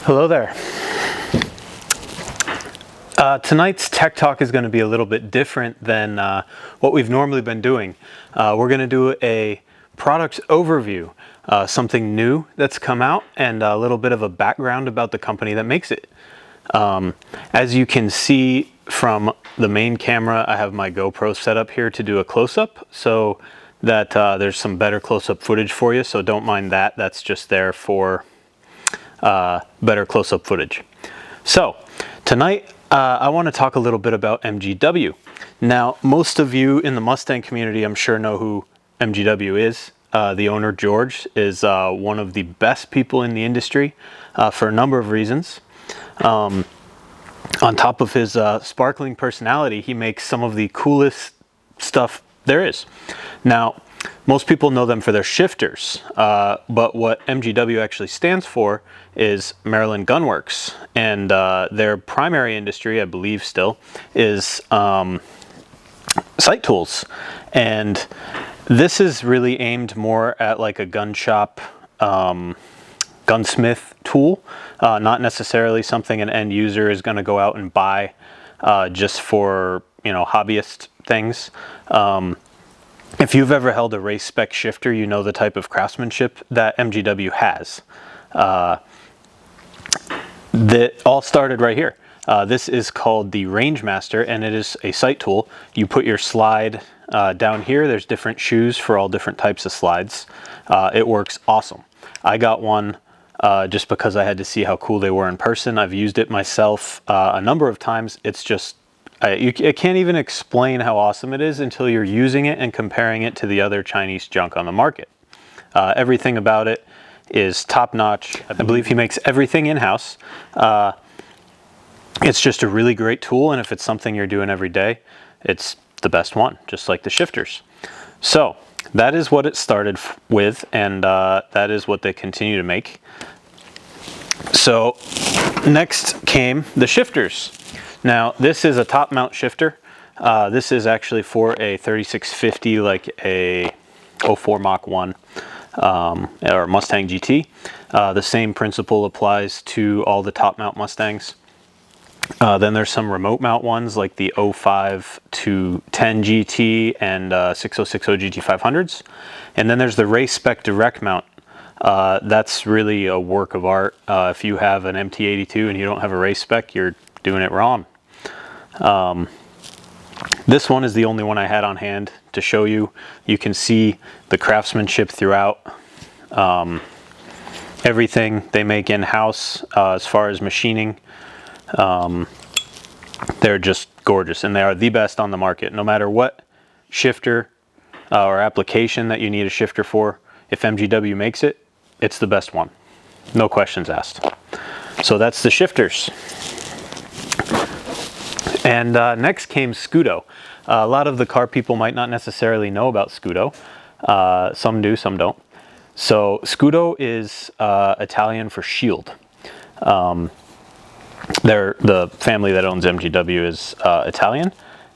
Hello there. Tonight's Tech Talk is going to be a little bit different than what we've normally been doing. We're going to do a product overview, something new that's come out, and a little bit of a background about the company that makes it. As you can see from the main camera, I have my GoPro set up here to do a close-up so that there's some better close-up footage for you, so don't mind that. That's just there for better close-up footage. So tonight I want to talk a little bit about MGW. Now, most of you in the Mustang community, I'm sure, know who MGW is. The owner, George, is one of the best people in the industry for a number of reasons. On top of his sparkling personality, he makes some of the coolest stuff there is. Now, most people know them for their shifters, but what MGW actually stands for is Maryland Gun Works, and their primary industry, I believe still, is sight tools. And this is really aimed more at like a gun shop, gunsmith tool, not necessarily something an end user is going to go out and buy just for, you know, hobbyist things. If you've ever held a race spec shifter, you know the type of craftsmanship that MGW has. That all started right here. This is called the Rangemaster, and it is a sight tool. You put your slide down here. There's different shoes for all different types of slides. It works awesome. I got one just because I had to see how cool they were in person. I've used it myself a number of times. It's just, I can't even explain how awesome it is until you're using it and comparing it to the other Chinese junk on the market. Everything about it is top-notch. I believe he makes everything in-house. It's just a really great tool, and if it's something you're doing every day, it's the best one, just like the shifters. So that is what it started with, and that is what they continue to make. So next came the shifters. Now, this is a top mount shifter. This is actually for a 3650, like a 04 Mach 1 or Mustang GT. The same principle applies to all the top mount Mustangs. Then there's some remote mount ones like the 05 to 10 GT and 6060 GT 500s. And then there's the race spec direct mount. That's really a work of art. If you have an MT82 and you don't have a race spec, you're doing it wrong. This one is the only one I had on hand to show you. You can see the craftsmanship throughout. Everything they make in-house as far as machining. They're just gorgeous, and they are the best on the market. No matter what shifter or application that you need a shifter for, if MGW makes it, it's the best one. No questions asked. So that's the shifters. And next came Scudo. A lot of the car people might not necessarily know about Scudo. Some do, some don't. So Scudo is Italian for shield. The family that owns MGW is Italian,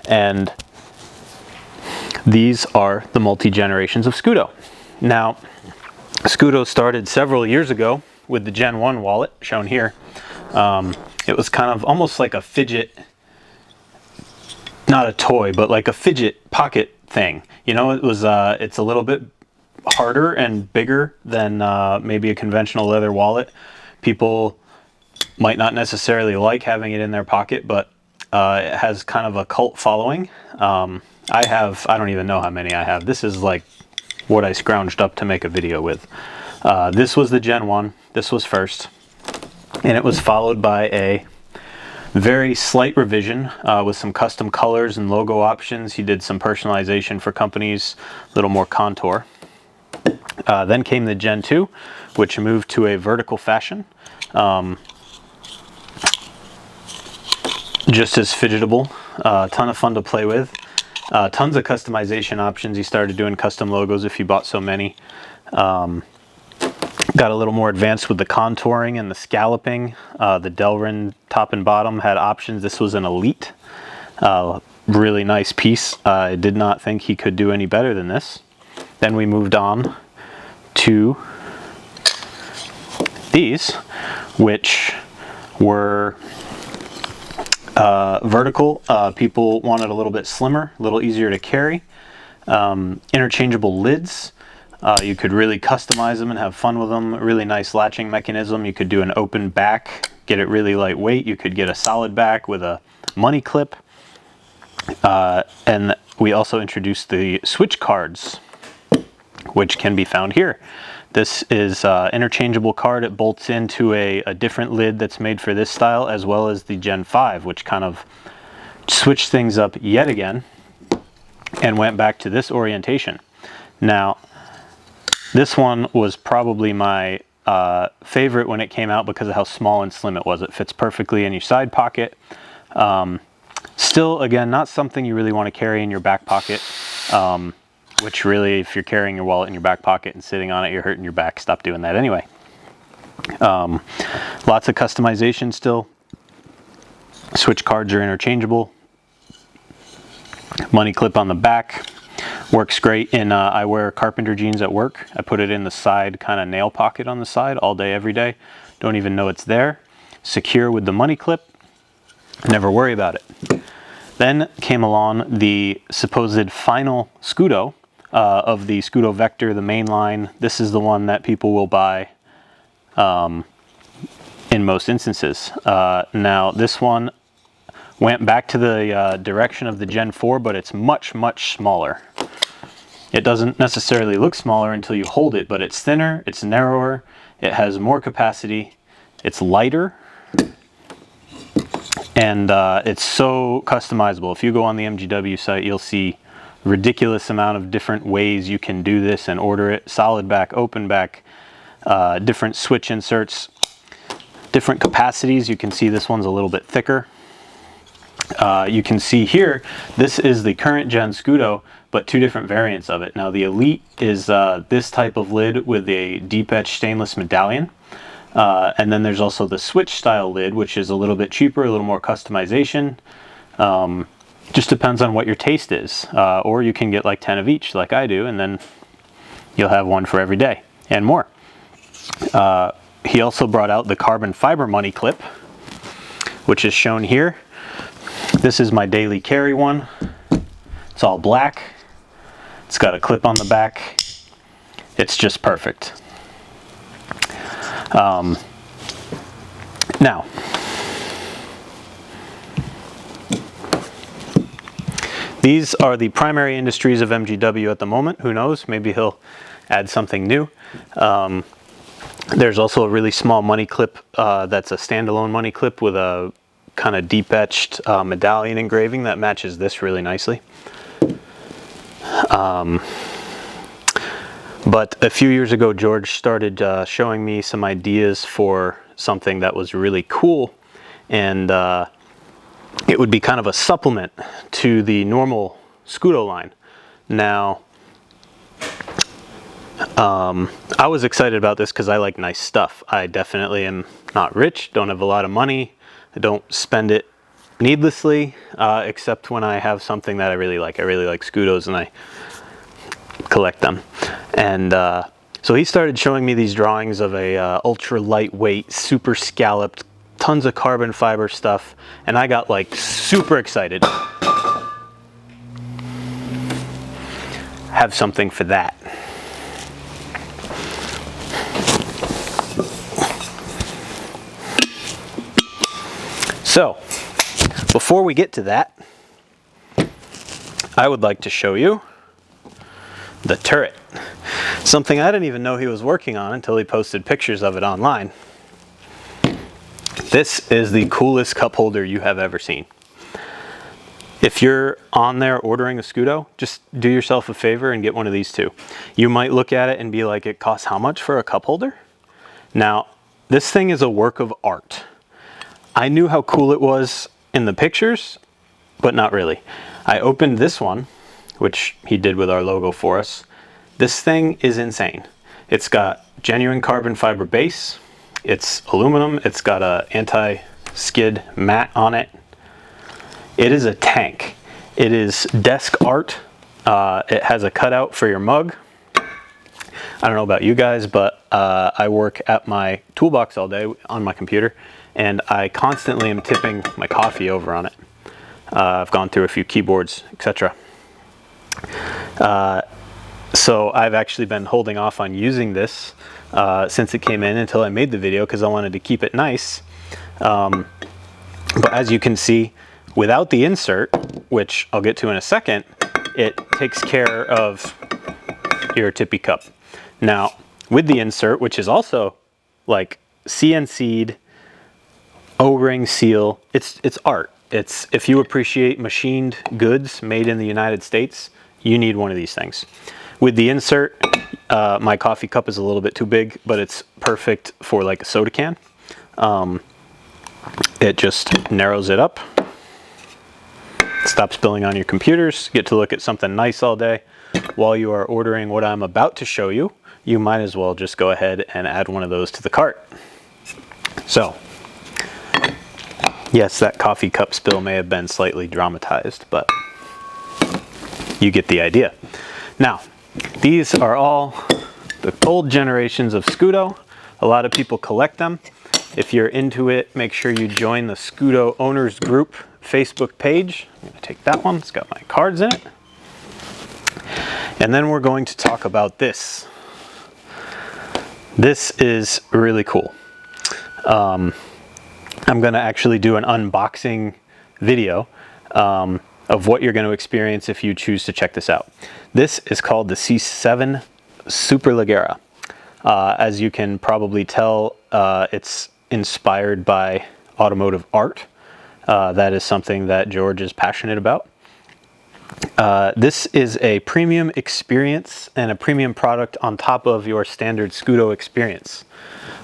and these are the multi-generations of Scudo. Now, Scudo started several years ago with the Gen 1 wallet, shown here. It was kind of almost like a fidget, not a toy, but like a fidget pocket thing. You know, it was it's a little bit harder and bigger than maybe a conventional leather wallet. People might not necessarily like having it in their pocket, but it has kind of a cult following. I don't even know how many I have. This is like what I scrounged up to make a video with. This was the Gen 1. This was first, and it was followed by a very slight revision with some custom colors and logo options. He did some personalization for companies, a little more contour. Then came the Gen 2, which moved to a vertical fashion. Just as fidgetable, a ton of fun to play with. Tons of customization options. He started doing custom logos if you bought so many. Got a little more advanced with the contouring and the scalloping. The Delrin top and bottom had options. This was an Elite. Really nice piece. I did not think he could do any better than this. Then we moved on to these, which were vertical. People wanted a little bit slimmer, a little easier to carry. Interchangeable lids. You could really customize them and have fun with them. A really nice latching mechanism. You could do an open back, get it really lightweight. You could get a solid back with a money clip. And we also introduced the switch cards, which can be found here. This is interchangeable card. It bolts into a different lid that's made for this style, as well as the Gen 5, which kind of switched things up yet again and went back to this orientation. Now, this one was probably my favorite when it came out because of how small and slim it was. It fits perfectly in your side pocket. Still, again, not something you really want to carry in your back pocket. Which really, if you're carrying your wallet in your back pocket and sitting on it, you're hurting your back. Stop doing that anyway. Lots of customization still. Switch cards are interchangeable. Money clip on the back. Works great in, I wear carpenter jeans at work. I put it in the side, kind of nail pocket on the side all day, every day. Don't even know it's there. Secure with the money clip. Never worry about it. Then came along the supposed final Scudo of the Scudo Vector, the main line. This is the one that people will buy in most instances. Now this one went back to the direction of the Gen 4, but it's much, much smaller. It doesn't necessarily look smaller until you hold it, but it's thinner, it's narrower, it has more capacity, it's lighter, and it's so customizable. If you go on the MGW site, you'll see ridiculous amount of different ways you can do this and order it. Solid back, open back, different switch inserts, different capacities. You can see this one's a little bit thicker. You can see here, this is the current gen Scudo, but two different variants of it. Now the Elite is this type of lid with a deep etched stainless medallion. And then there's also the switch style lid, which is a little bit cheaper, a little more customization. Just depends on what your taste is. Or you can get like 10 of each like I do, and then you'll have one for every day and more. He also brought out the carbon fiber money clip, which is shown here. This is my daily carry one. It's all black. It's got a clip on the back. It's just perfect. Now, these are the primary industries of MGW at the moment. Who knows? Maybe he'll add something new. There's also a really small money clip that's a standalone money clip with a kind of deep etched medallion engraving that matches this really nicely. But a few years ago, George started showing me some ideas for something that was really cool, and it would be kind of a supplement to the normal Scudo line. Now, I was excited about this because I like nice stuff. I definitely am not rich, don't have a lot of money, I don't spend it needlessly, except when I have something that I really like. I really like Scudos and I collect them. And so he started showing me these drawings of a ultra lightweight, super scalloped, tons of carbon fiber stuff, and I got like super excited. Have something for that. So, before we get to that, I would like to show you the turret. Something I didn't even know he was working on until he posted pictures of it online. This is the coolest cup holder you have ever seen. If you're on there ordering a Scudo, just do yourself a favor and get one of these two. You might look at it and be like, it costs how much for a cup holder? Now, this thing is a work of art. I knew how cool it was in the pictures, but not really. I opened this one, which he did with our logo for us. This thing is insane. It's got genuine carbon fiber base. It's aluminum. It's got a anti-skid mat on it. It is a tank. It is desk art. It has a cutout for your mug. I don't know about you guys, but I work at my toolbox all day on my computer, and I constantly am tipping my coffee over on it. I've gone through a few keyboards, etc. So I've actually been holding off on using this since it came in until I made the video, because I wanted to keep it nice. But as you can see, without the insert, which I'll get to in a second, it takes care of your tippy cup. Now, with the insert, which is also like CNC'd, O-ring seal, it's art. It's, if you appreciate machined goods made in the United States, you need one of these things. With the insert, my coffee cup is a little bit too big, but it's perfect for like a soda can. It just narrows it up, stop spilling on your computers, get to look at something nice all day. While you are ordering what I'm about to show you, you might as well just go ahead and add one of those to the cart. So, yes, that coffee cup spill may have been slightly dramatized, but you get the idea. Now, these are all the old generations of Scudo. A lot of people collect them. If you're into it, make sure you join the Scudo Owners Group Facebook page. I'm going to take that one. It's got my cards in it. And then we're going to talk about this. This is really cool. I'm going to actually do an unboxing video of what you're going to experience if you choose to check this out. This is called the C7 Superleggera. As you can probably tell, it's inspired by automotive art. That is something that George is passionate about. This is a premium experience and a premium product on top of your standard Scudo experience.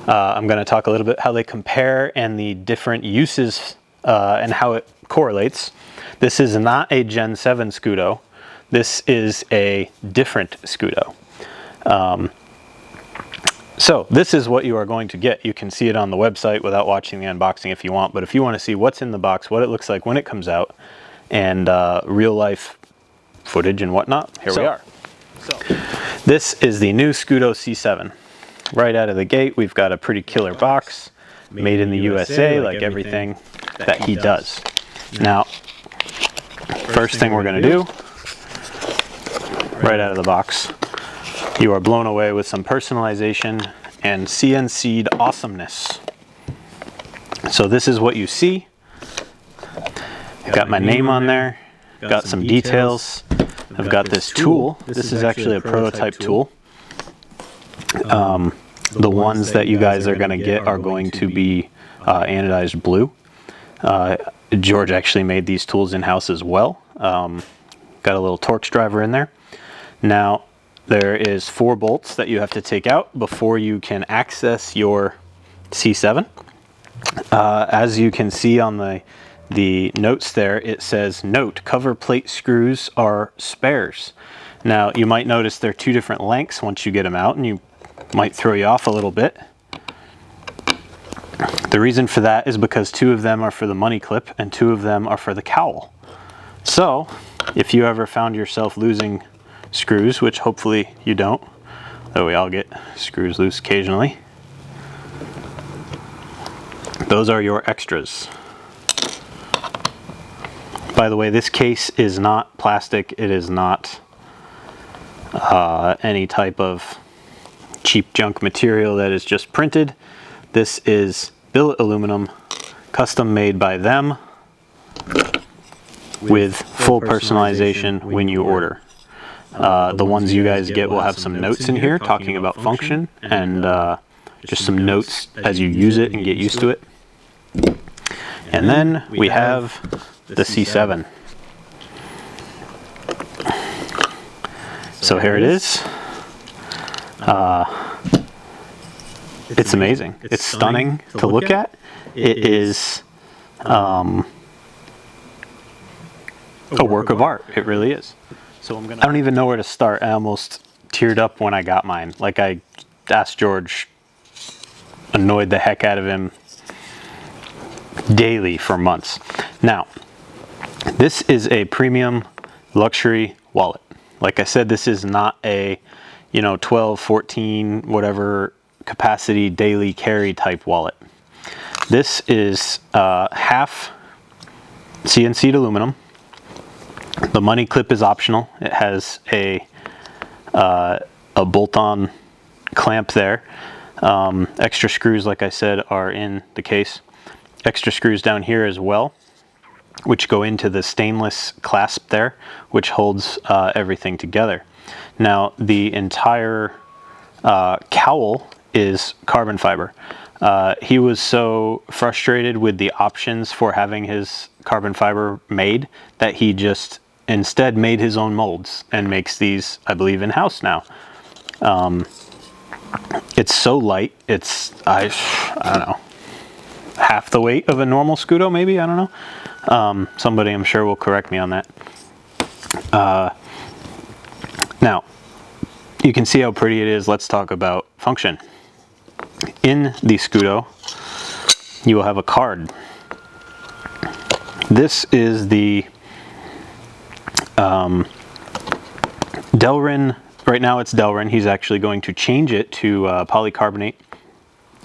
I'm going to talk a little bit how they compare and the different uses and how it correlates. This is not a Gen 7 Scudo. This is a different Scudo. So this is what you are going to get. You can see it on the website without watching the unboxing if you want, but if you want to see what's in the box, what it looks like when it comes out, and real life footage and whatnot, here we are. This is the new Scudo C7. Right out of the gate, we've got a pretty killer box, made in the USA, like everything that he does. Now, first thing we're going to do, right out of the box, you are blown away with some personalization and CNC'd awesomeness. So this is what you see. I've got my name on there, got some details. I've got this tool. This is actually a prototype tool. The ones that you guys are going to get are going to be anodized blue. George actually made these tools in-house as well. Got a little Torx driver in there. Now, there is 4 bolts that you have to take out before you can access your C7. As you can see on the notes there, it says, note, cover plate screws are spares. Now, you might notice they're 2 different lengths once you get them out, and you might throw you off a little bit. The reason for that is because 2 of them are for the money clip and 2 of them are for the cowl. So, if you ever found yourself losing screws, which hopefully you don't, though we all get screws loose occasionally, those are your extras. By the way, this case is not plastic. It is not any type of cheap junk material that is just printed. This is billet aluminum, custom made by them, with full personalization when you order. The ones you guys get will have some notes in here talking about function and just some notes as you use it and get used to it. And then we have the C7. So here it is. It's amazing. It's stunning to look at. It is a work of art. It really is. So I don't even know where to start. I almost teared up when I got mine. Like, I asked George, annoyed the heck out of him daily for months. Now, this is a premium luxury wallet. Like I said, this is not a you know, 12, 14, whatever capacity daily carry type wallet. This is half CNC'd aluminum. The money clip is optional. It has a bolt-on clamp there. Extra screws, like I said, are in the case. Extra screws down here as well, which go into the stainless clasp there, which holds everything together. Now, the entire cowl is carbon fiber. He was so frustrated with the options for having his carbon fiber made that he just instead made his own molds and makes these, I believe, in-house now. It's so light, it's, I don't know, half the weight of a normal Scudo, maybe, I don't know. Somebody I'm sure will correct me on that. Now, you can see how pretty it is. Let's talk about function. In the Scudo, you will have a card. This is the Delrin. Right now it's Delrin. He's actually going to change it to polycarbonate.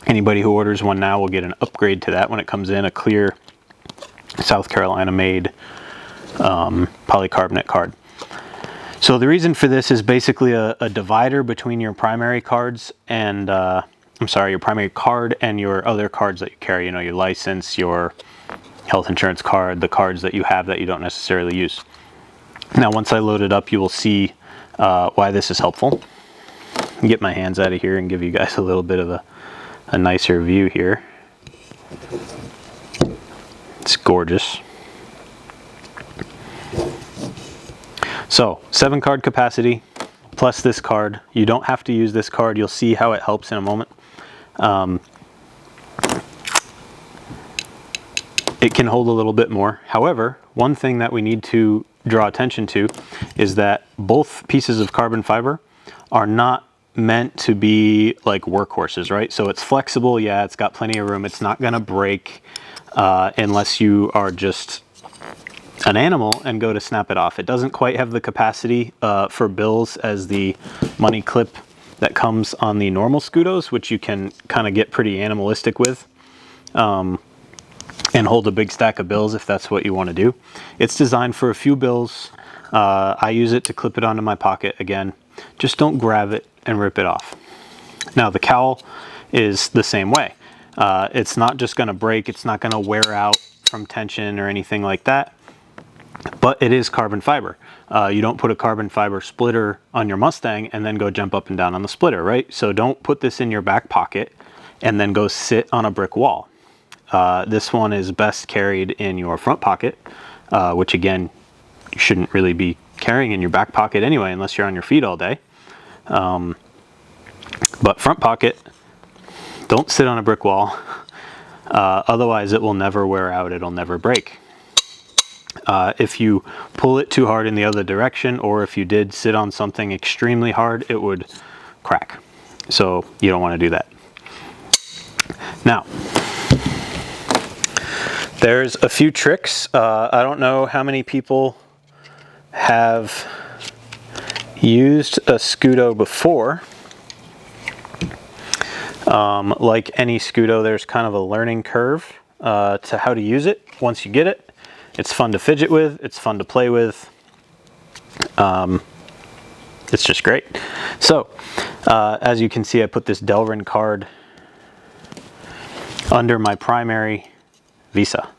Anybody who orders one now will get an upgrade to that when it comes in, a clear South Carolina made polycarbonate card. So the reason for this is basically a divider between your primary cards and your primary card and your other cards that you carry, you know, your license, your health insurance card, the cards that you have that you don't necessarily use. Now, once I load it up, you will see why this is helpful. Get my hands out of here and give you guys a little bit of a nicer view here. It's gorgeous. So 7 card capacity plus this card. You don't have to use this card. You'll see how it helps in a moment. It can hold a little bit more. However, one thing that we need to draw attention to is that both pieces of carbon fiber are not meant to be like workhorses, right? So it's flexible, yeah, it's got plenty of room. It's not gonna break unless you are just an animal and go to snap it off. It doesn't quite have the capacity for bills as the money clip that comes on the normal Scudos, which you can kind of get pretty animalistic with and hold a big stack of bills if that's what you want to do. It's designed for a few bills. I use it to clip it onto my pocket again. Just don't grab it and rip it off. Now the cowl is the same way. It's not just going to break. It's not going to wear out from tension or anything like that. But it is carbon fiber. You don't put a carbon fiber splitter on your Mustang and then go jump up and down on the splitter, right? So don't put this in your back pocket and then go sit on a brick wall. This one is best carried in your front pocket, which again, you shouldn't really be carrying in your back pocket anyway, unless you're on your feet all day. But front pocket, don't sit on a brick wall. Otherwise it will never wear out, it'll never break. If you pull it too hard in the other direction, or if you did sit on something extremely hard, it would crack. So you don't want to do that. Now, there's a few tricks. I don't know how many people have used a Scudo before. Like any Scudo, there's kind of a learning curve to how to use it. Once you get it, it's fun to fidget with, it's fun to play with. It's just great. So, as you can see, I put this Delrin card under my primary Visa.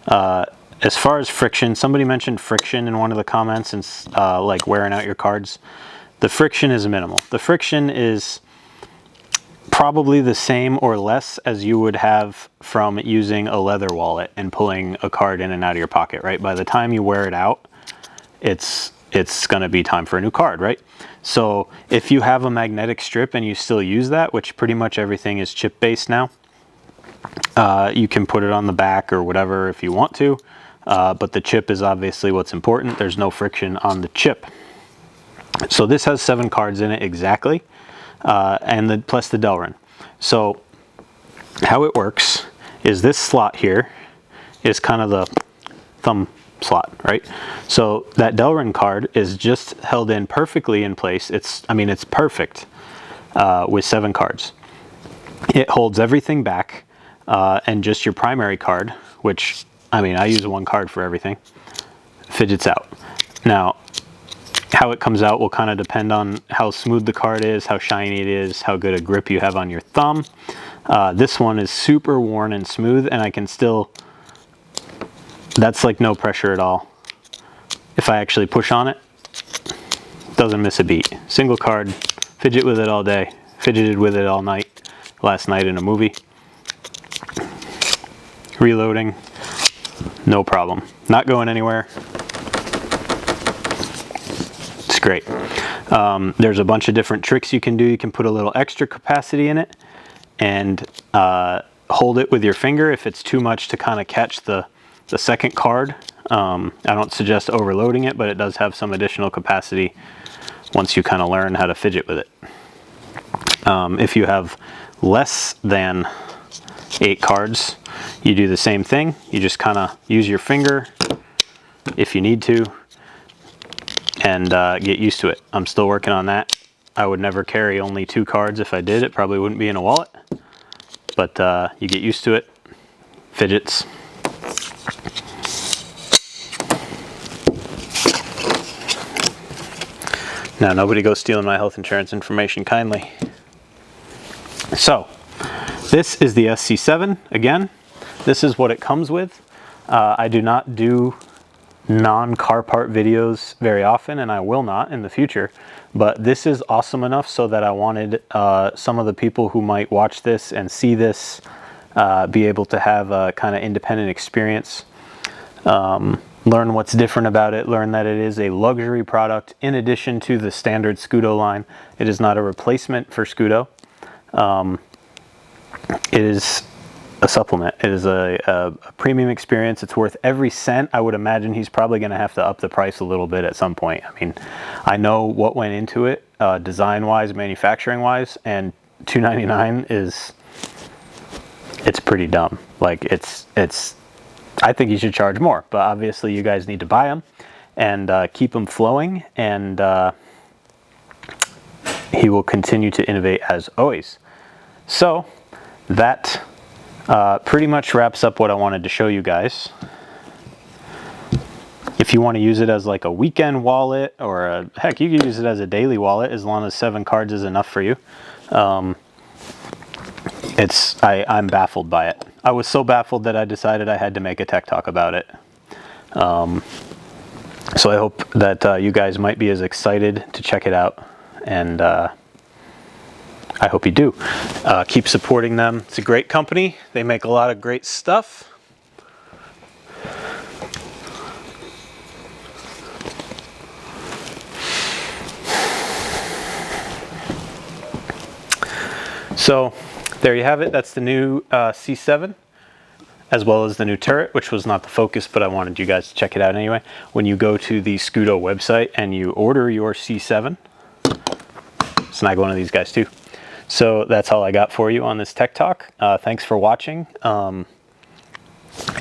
As far as friction, somebody mentioned friction in one of the comments and like wearing out your cards. The friction is minimal. The friction is probably the same or less as you would have from using a leather wallet and pulling a card in and out of your pocket, right? By the time you wear it out, it's gonna be time for a new card, right? So if you have a magnetic strip and you still use that, which pretty much everything is chip based now, you can put it on the back or whatever if you want to, but the chip is obviously what's important. There's no friction on the chip. So this has 7 cards in it exactly. And plus the Delrin. So how it works is this slot here is kind of the slot, right? So that Delrin card is just held in perfectly in place. I mean, it's perfect with 7 cards. It holds everything back, and just your primary card, which, I mean, I use 1 card for everything, fidgets out. Now, how it comes out will kind of depend on how smooth the card is, how shiny it is, how good a grip you have on your thumb. This one is super worn and smooth, and I can still, that's like no pressure at all. If I actually push on it, doesn't miss a beat. Single card, fidget with it all day, fidgeted with it all night, last night in a movie. Reloading, no problem. Not going anywhere. It's great. There's a bunch of different tricks you can do. You can put a little extra capacity in it and hold it with your finger if it's too much to kind of catch the second card. I don't suggest overloading it, but it does have some additional capacity once you kind of learn how to fidget with it. If you have less than 8 cards, you do the same thing. You just kind of use your finger if you need to and get used to it. I'm still working on that. I would never carry only 2 cards. If I did, it probably wouldn't be in a wallet, but you get used to it. Fidgets. Now, nobody go stealing my health insurance information kindly. So, this is the SC7. Again, this is what it comes with. I do not do non-car part videos very often, and I will not in the future, but this is awesome enough so that I wanted some of the people who might watch this and see this be able to have a kind of independent experience. Learn what's different about it, learn that it is a luxury product in addition to the standard Scudo line. It is not a replacement for Scudo. It is a supplement. It is a premium experience. It's worth every cent. I would imagine he's probably going to have to up the price a little bit at some point. I mean, I know what went into it design-wise, manufacturing-wise, and $299 is, it's pretty dumb. Like, it's I think you should charge more, but obviously you guys need to buy them and keep them flowing, and he will continue to innovate as always. So that pretty much wraps up what I wanted to show you guys. If you want to use it as like a weekend wallet, or heck, you can use it as a daily wallet as long as 7 cards is enough for you. I'm baffled by it. I was so baffled that I decided I had to make a tech talk about it. So I hope that you guys might be as excited to check it out, and I hope you do. Keep supporting them. It's a great company. They make a lot of great stuff. So there you have it. That's the new C7, as well as the new turret, which was not the focus, but I wanted you guys to check it out anyway. When you go to the Scudo website and you order your C7, snag one of these guys too. So that's all I got for you on this tech talk. Thanks for watching.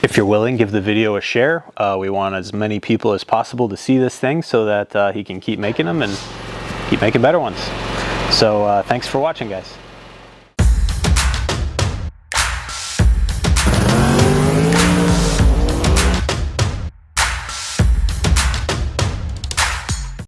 If you're willing, give the video a share. We want as many people as possible to see this thing so that he can keep making them and keep making better ones. So thanks for watching, guys.